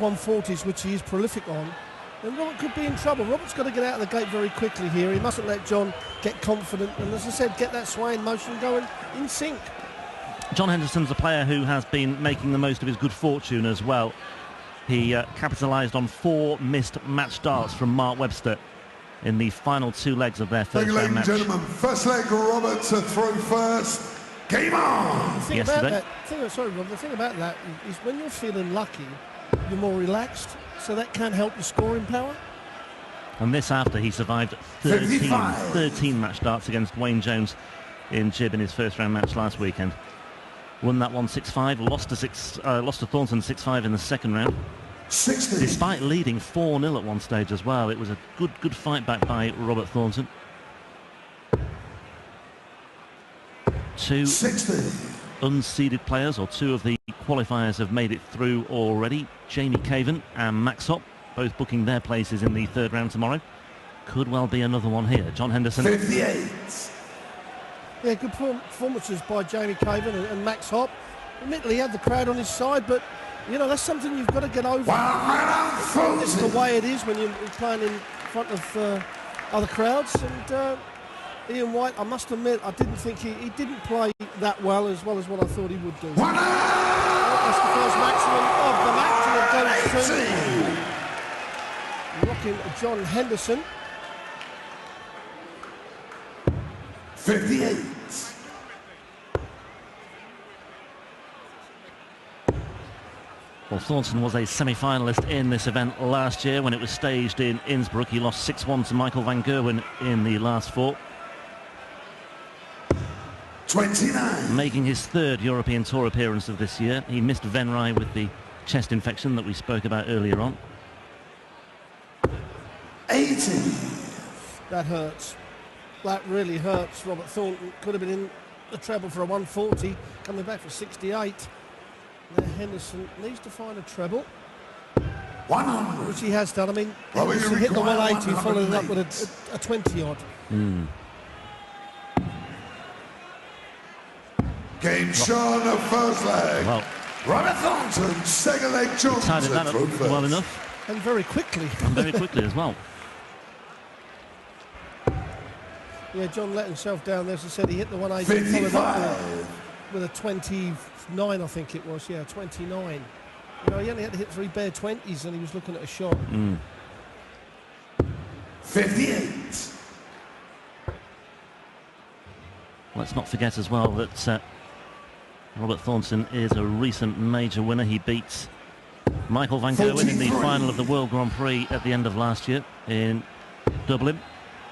140s, which he is prolific on, then Robert could be in trouble. Robert's got to get out of the gate very quickly here. He mustn't let John get confident and, as I said, get that swaying motion going in sync. John Henderson's a player who has been making the most of his good fortune as well. He capitalised on 4 missed match darts from Mark Webster in the final 2 legs of their first round match. Ladies and gentlemen, first leg, Robert to throw first. Game on! The thing about that is when you're feeling lucky, you're more relaxed, so that can help your scoring power. And this after he survived 13 match darts against Wayne Jones in Jib in his first round match last weekend. Won that one 6-5, lost to Thornton 6-5 in the second round. 60. Despite leading 4-0 at one stage as well. It was a good fight back by Robert Thornton. 2 60. unseeded players, or 2 of the qualifiers, have made it through already. Jamie Caven and Max Hopp, both booking their places in the third round tomorrow. Could well be another one here. John Henderson. 58. Yeah, good performances by Jamie Caven and Max Hopp. Admittedly, he had the crowd on his side, but you know, that's something you've got to get over. It's the way it is when you're playing in front of other crowds. And Ian White, I must admit, I didn't think he didn't play that well as what I thought he would do. That's the first maximum of the match, and it goes to rocking John Henderson. 58. Well, Thornton was a semi-finalist in this event last year when it was staged in Innsbruck. He lost 6-1 to Michael van Gerwen in the last 4. 29. Making his 3rd European Tour appearance of this year. He missed Venray with the chest infection that we spoke about earlier on. 80. That hurts. That really hurts. Robert Thornton could have been in the treble for a 140, coming back for 68. Now Henderson needs to find a treble, 100. which he has done. I mean, Well, he hit the 180, followed it up with a 20-odd. Game shown of first leg. Well, Robert Thornton, second leg, John tied that up well enough. And very quickly. And very quickly as well. Yeah, John let himself down there. As I said, he hit the 180, followed up with a 29, I think it was. Yeah, 29. You know, he only had to hit 3 bare 20s and he was looking at a shot. 58. Let's not forget as well that Robert Thornton is a recent major winner. He beats Michael van Gerwen in the final of the World Grand Prix at the end of last year in Dublin.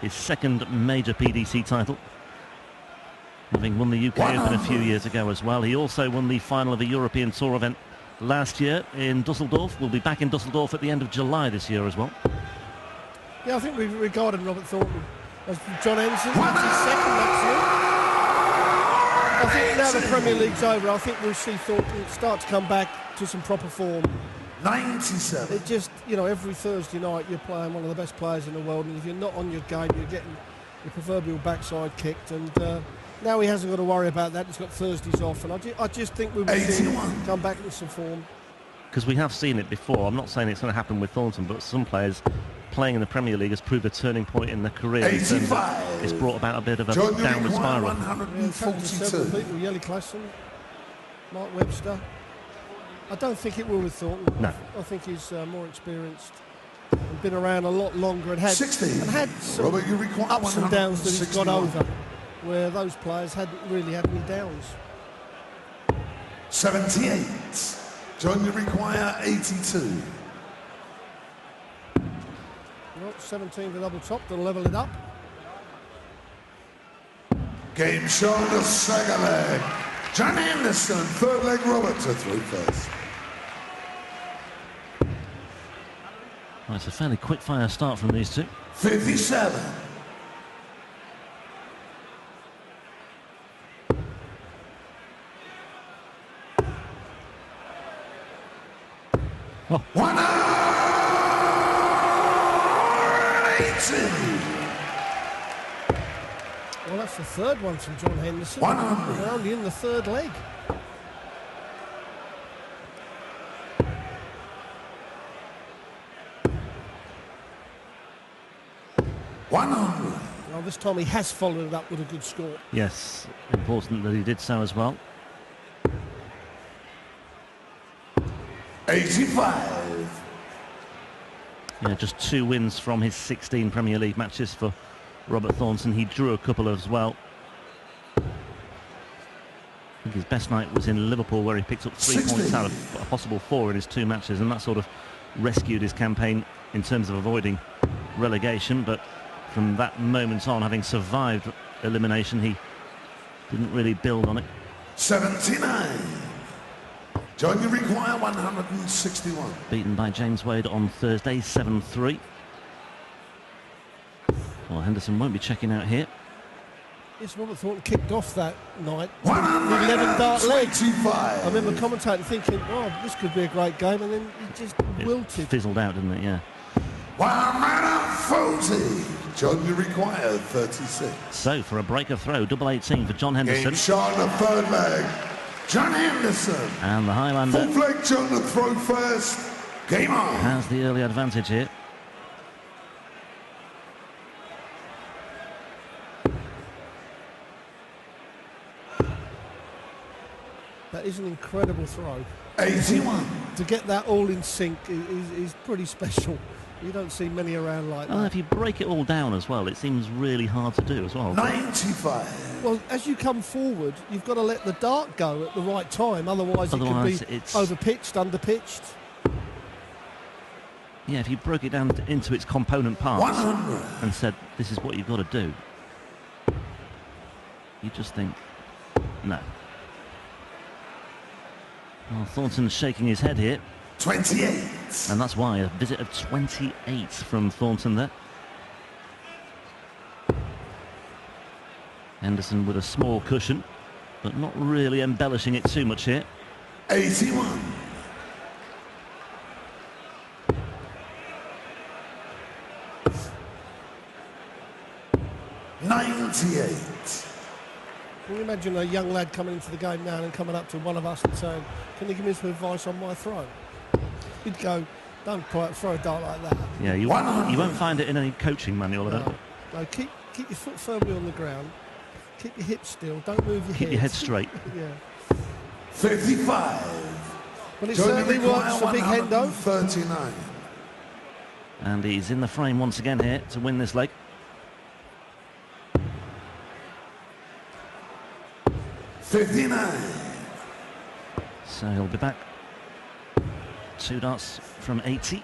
His 2nd major PDC title, having won the UK Open a few years ago as well. He also won the final of a European Tour event last year in Dusseldorf. We'll be back in Dusseldorf at the end of July this year as well. Yeah, I think we've regarded Robert Thornton as John Henderson. That's his 2nd maximum. I think now the Premier League's over, I think we'll see Thornton start to come back to some proper form. 97. It just, you know, every Thursday night you're playing one of the best players in the world, and if you're not on your game, you're getting your proverbial backside kicked. And now he hasn't got to worry about that. He's got Thursdays off, and I just think we will see him come back in some form. Because we have seen it before. I'm not saying it's going to happen with Thornton, but some players playing in the Premier League has proved a turning point in their career. It's brought about a bit of a downward spiral. 142. People, Yelly Klassen, Mark Webster. I don't think it will with Thornton. No. I think he's more experienced and been around a lot longer and had 60. And had some Robert, you require ups and downs that he's got 161. over, where those players hadn't really had any downs. 78. John, you require 82. Well, 17 to double top to level it up. Game shown the second leg. John Henderson, 3rd leg, Robert to throw first. Well, it's a fairly quick fire start from these 2. 57. Oh. 180. Well, that's the 3rd one from John Henderson. 100. We're only in the 3rd leg. 100. Well, this time he has followed it up with a good score. Yes, important that he did so as well. 85. Yeah, just 2 wins from his 16 Premier League matches for Robert Thornton. He drew a couple as well. I think his best night was in Liverpool, where he picked up 3 points out of a possible 4 in his 2 matches, and that sort of rescued his campaign in terms of avoiding relegation. But from that moment on, having survived elimination, he didn't really build on it. 79. John, you require 161. Beaten by James Wade on Thursday, 7-3. Well, Henderson won't be checking out here. Yes, Robert Thornton kicked off that night with 11 dart legs. 25. I remember commentating thinking, oh, this could be a great game, and then he just wilted. It fizzled out, didn't it? Yeah. 140. John, you require 36. So, for a breaker throw, double 18 for John Henderson. Game shot, the third leg. John Henderson. And the Highlander Fourth leg, John, to throw first. Game on. has the early advantage here. That is an incredible throw. 81. To get that all in sync is pretty special. You don't see many around like Well, that. if you break it all down as well, it seems really hard to do as well. 95. Well, as you come forward, you've got to let the dart go at the right time. Otherwise it Otherwise, could be it's overpitched, underpitched. Yeah, if you broke it down into its component parts 100. and said, this is what you've got to do, you just think, no. Well, Thornton's shaking his head here, 28. and that's why a visit of 28 from Thornton there. Henderson with a small cushion, but not really embellishing it too much here. 81. $98. Can you imagine a young lad coming into the game now and coming up to one of us and saying, can you give me some advice on my throw? He'd go, don't quite throw a dart like that. Yeah, you won't find it in any coaching manual, I don't think. No, keep your foot firmly on the ground. Keep your hips still. Don't move your head. Keep your head straight. Yeah. 55. Well, it certainly works for Big Hendo. 39. And he's in the frame once again here to win this leg. 59. So he'll be back. 2 darts from 80.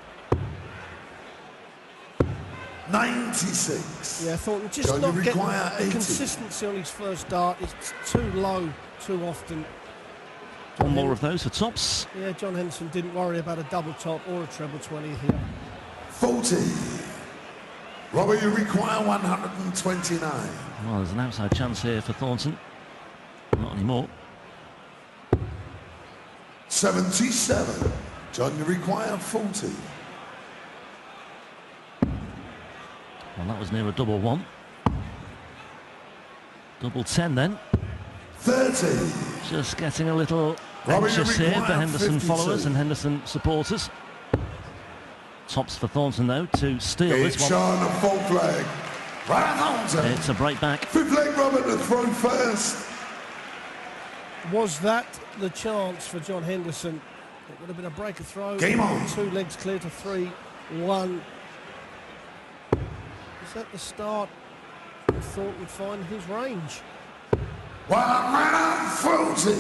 96. Yeah, Thornton just Don't not you getting require the 80? consistency on his first dart. It's too low too often. One more of those for tops. Yeah, John Henderson didn't worry about a double top or a treble 20 here. 40. Robert, you require 129. Well, there's an outside chance here for Thornton. Not anymore. 77. John, you require 40. Well, that was near a double 1. Double 10 then. 30. Just getting a little Robert, you anxious here for require Henderson 52. followers and Henderson supporters. Tops for Thornton though to steal It's this one. on the fourth leg. Right Thornton. It's a break back. Fifth leg, Robert, to throw first. Was that the chance for John Henderson? It would have been a breaker throw. Game on. 2 legs clear to 3-1. Is that the start? I thought would find his range. 140.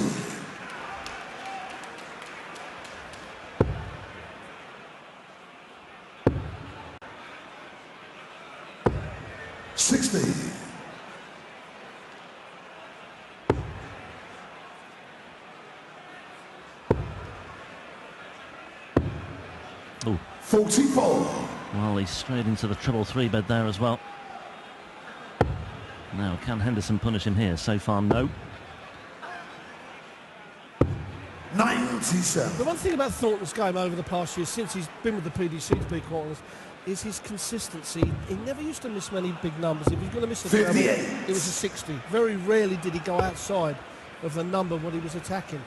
$60. Oh, 44. well, he's straight into the treble 3 bed there as well. Now, can Henderson punish him here? So far, no. 97. The one thing about Thornton's game over the past year, since he's been with the PDC, to be quite honest, is his consistency. He never used to miss many big numbers. If he was going to miss a treble, 58. it was a 60. Very rarely did he go outside of the number what he was attacking.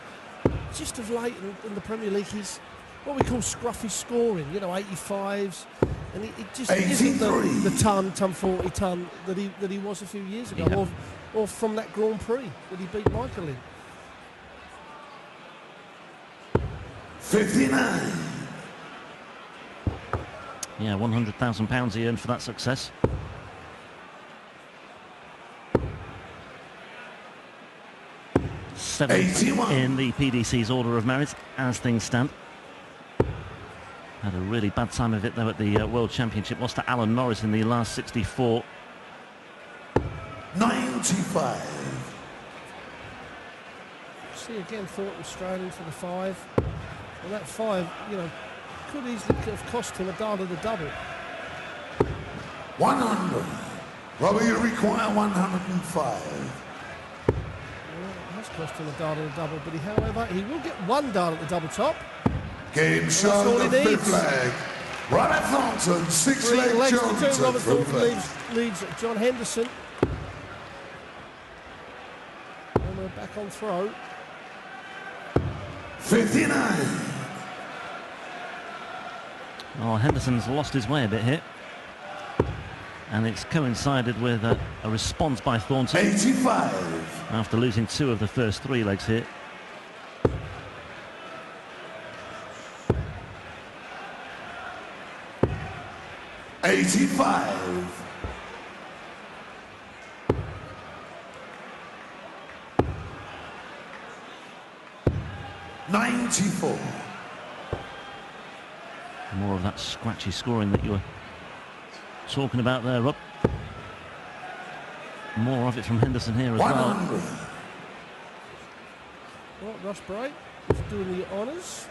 Just of late in the Premier League, he's what we call scruffy scoring, you know, 85s, and it just isn't the ton 40 ton that he was a few years ago, or from that Grand Prix that he beat Michael in. 59. Yeah, £100,000 he earned for that success. Seventh in the PDC's order of merit as things stand. Had a really bad time of it though at the World Championship. Lost to Alan Norris in the last 64. 95. See again, Thornton straining for the 5. And that 5, you know, could easily have cost him a dart of the double. 100. Robbie, you require 105. Cost him a dart and a double, but however, he will get one dart at the double top. Game show, the 5th leg. Robert Thornton, 6-leg Jones. Robert Thornton leads John Henderson. And we're back on throw. 59. Oh, Henderson's lost his way a bit here. And it's coincided with a response by Thornton. 85. After losing 2 of the first 3 legs here. $85. 94. More of that scratchy scoring that you were talking about there, Rob. More of it from Henderson here as 100. well. Right, Ross Bright is doing the honours.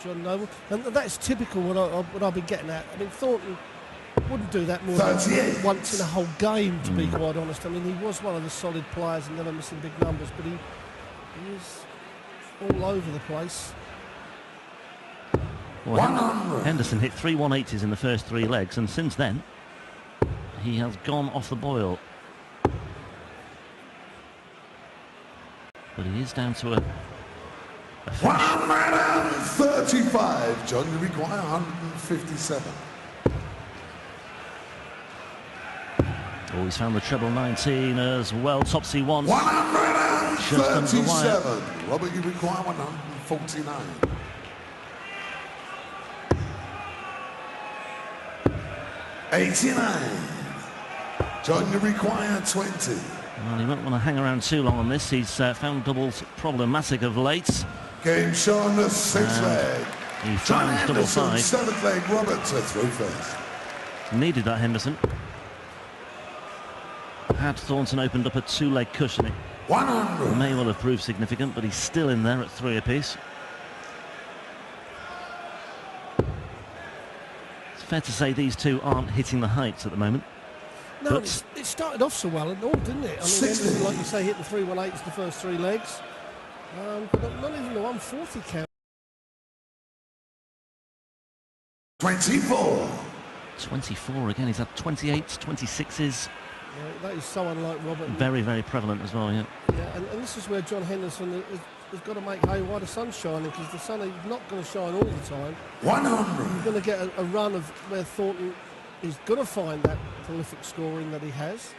John Noble, and that's typical what I've been getting at. I mean, Thornton wouldn't do that more than once in a whole game, to be quite honest. I mean, he was one of the solid players and never missing big numbers, but he is all over the place. Well, Henderson hit 3 180s in the first 3 legs, and since then he has gone off the boil. But he is down to a 135. John, you require 157. Oh, he's found the treble 19 as well. Topsy once. 137. Robert, you require 149. 89. John, you require 20. Well, he won't want to hang around too long on this. He's found doubles problematic of late. Game shown the 6th leg. He found double Henderson, 5. 7th leg, Robert to through first. Needed that, Henderson. Had Thornton opened up a 2-leg cushion, it 100. may well have proved significant, but he's still in there at 3 apiece. It's fair to say these two aren't hitting the heights at the moment. No, but it started off so well and all, didn't it? I mean, Henderson, like you say, hit the 3 180s the first 3 legs. But not even the 140 count. 24. 24 again. He's had 28s, 26s. Yeah, that is so unlike Robert. Very, very prevalent as well, yeah. Yeah, and this is where John Henderson has got to make hay while the sun's shining, because the sun is not going to shine all the time. 100. You're going to get a run of where Thornton is going to find that prolific scoring that he has.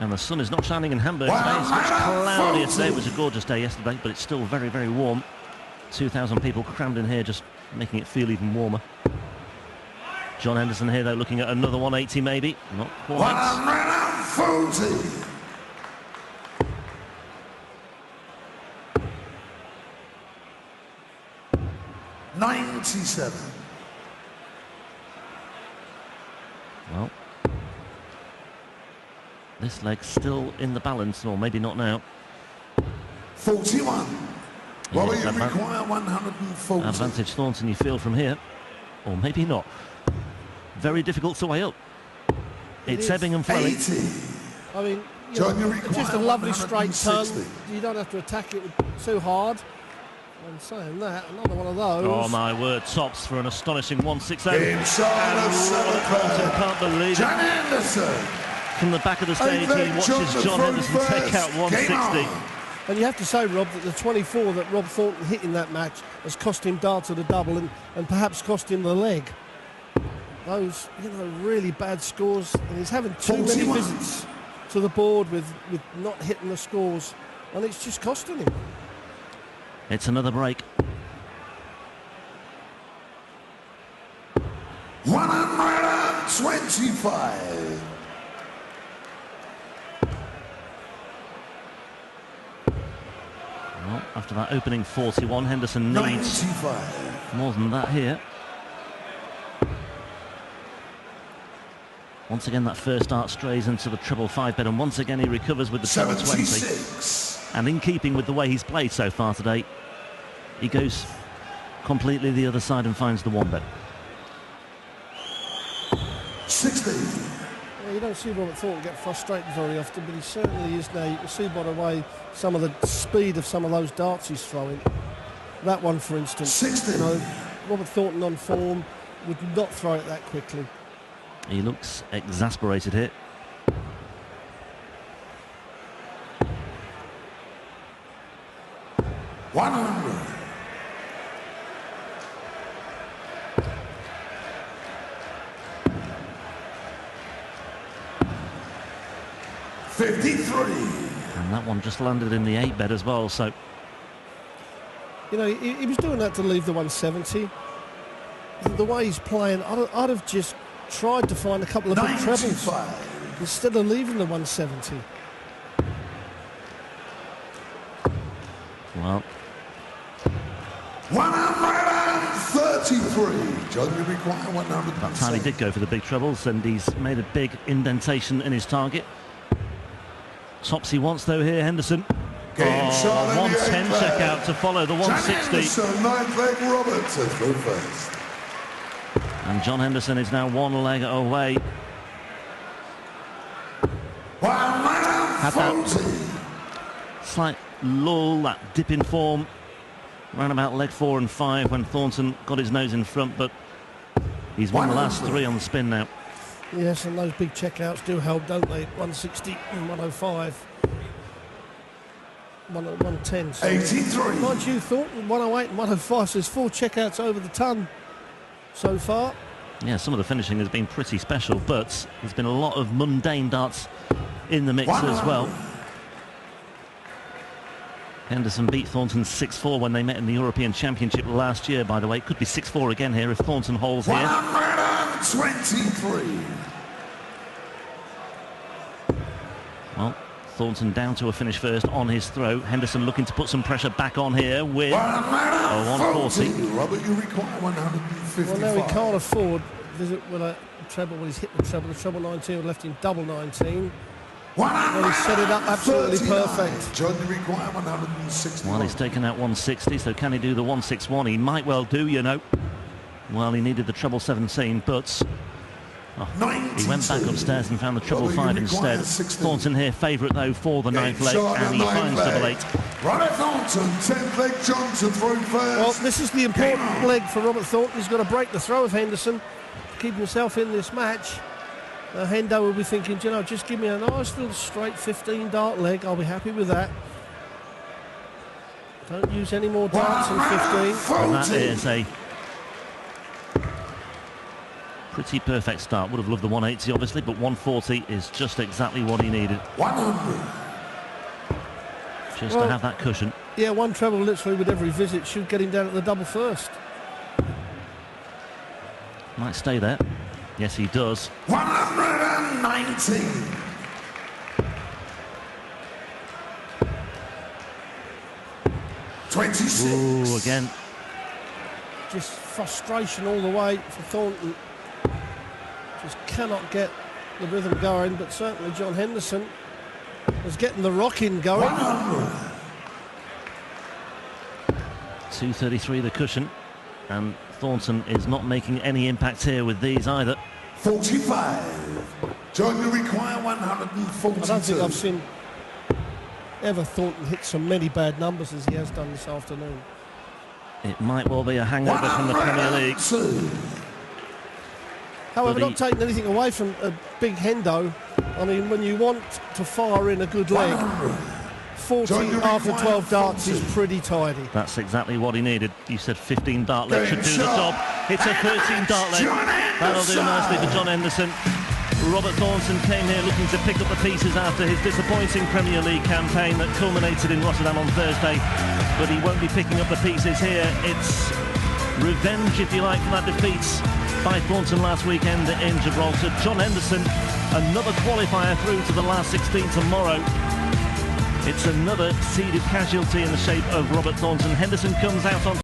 And the sun is not shining in Hamburg today. It's much cloudier today. It was a gorgeous day yesterday, but it's still very, very warm. 2,000 people crammed in here, just making it feel even warmer. John Henderson here, though, looking at another 180 maybe. Not quite. 140. 97. Well, this leg's still in the balance, or maybe not now. 41. Yeah, Well, you require 140. Advantage Thornton, you feel, from here. Or maybe not. Very difficult to weigh up. It's ebbing and flowing. 80. I mean, John, you just a lovely straight turn. 160. You don't have to attack it too hard. And saying that, another one of those. Oh my word, tops for an astonishing 160. Game shot of Thornton can't believe it. John Henderson. From the back of the stage, he watches John Henderson take out 160. And you have to say, Rob, that the 24 that Rob Thornton hit in that match has cost him darts at a double and perhaps cost him the leg. Those, really bad scores. And he's having too many visits to the board with not hitting the scores. And it's just costing him. It's another break. 125. Well, after that opening 41, Henderson needs 95. more than that here. Once again, that first dart strays into the treble 5 bed, and once again he recovers with the treble 20. And in keeping with the way he's played so far today, he goes completely the other side and finds the 1 bed. 60. Well, you don't see Robert Thornton get frustrated very often, but he certainly is now. You can see by the way some of the speed of some of those darts he's throwing. That one, for instance, 60. Robert Thornton on form would not throw it that quickly. He looks exasperated here. $100. $53. And that one just landed in the 8 bed as well, so... He was doing that to leave the 170. The way he's playing, I'd have just tried to find a couple of big trebles instead of leaving the 170. Well... 133. John, you require 100. That time he did go for the big trebles, and he's made a big indentation in his target. Tops he wants though here, Henderson. 110 check out to follow the 160. Henderson, 9th leg Roberts to throw first. And John Henderson is now 1 leg away. Had that slight lull, that dip in form around about leg 4 and 5 when Thornton got his nose in front, but he's won the last 3 on the spin now. Yes, and those big checkouts do help, don't they? 160 and 105. 110. So 83. Mind you, Thornton 108 and 105, so there's 4 checkouts over the ton so far. Yeah, some of the finishing has been pretty special, but there's been a lot of mundane darts in the mix as well. Henderson beat Thornton 6-4 when they met in the European Championship last year, by the way. It could be 6-4 again here if Thornton holds here. 123. Well, Thornton down to a finish first on his throw. Henderson looking to put some pressure back on here with a 140. Robert, you require 155. Well, no, he can't afford visit with a treble when he's hit the treble 19 left him double 19. Well, he set it up absolutely perfect. John, you require 160. Well, he's taken out 160, so can he do the 161? He might well do, Well, he needed the treble 17, but he went back upstairs and found the treble 5 instead. Thornton here, favourite though for the 9th leg, and he finds double 8. Robert Thornton, 10th leg, John to throw first. Well, this is the important leg for Robert Thornton. He's got to break the throw of Henderson to keep himself in this match. Hendo will be thinking, just give me a nice little straight 15 dart leg. I'll be happy with that. Don't use any more darts than 15. And that is a pretty perfect start. Would have loved the 180 obviously, but 140 is just exactly what he needed. 100. Just to have that cushion. Yeah, 1 treble literally with every visit should get him down at the double first. Might stay there. Yes, he does. 119. $26. Ooh, again. Just frustration all the way for Thornton. Just cannot get the rhythm going, but certainly John Henderson is getting the rocking going. 233 the cushion, and Thornton is not making any impact here with these either. 45. John, you require 142. I don't think I've seen ever Thornton hit so many bad numbers as he has done this afternoon. It might well be a hangover from the Premier League. However, not taking anything away from a big Hendo. I mean, when you want to fire in a good leg, 40 after 12 darts is pretty tidy. That's exactly what he needed. You said 15 dart leg should do the job. It's a 13 dart leg. That'll do nicely for John Henderson. Robert Thornton came here looking to pick up the pieces after his disappointing Premier League campaign that culminated in Rotterdam on Thursday. But he won't be picking up the pieces here. It's revenge, if you like, for that defeat by Thornton last weekend in Gibraltar. John Henderson, another qualifier through to the last 16 tomorrow. It's another seeded casualty in the shape of Robert Thornton. Henderson comes out on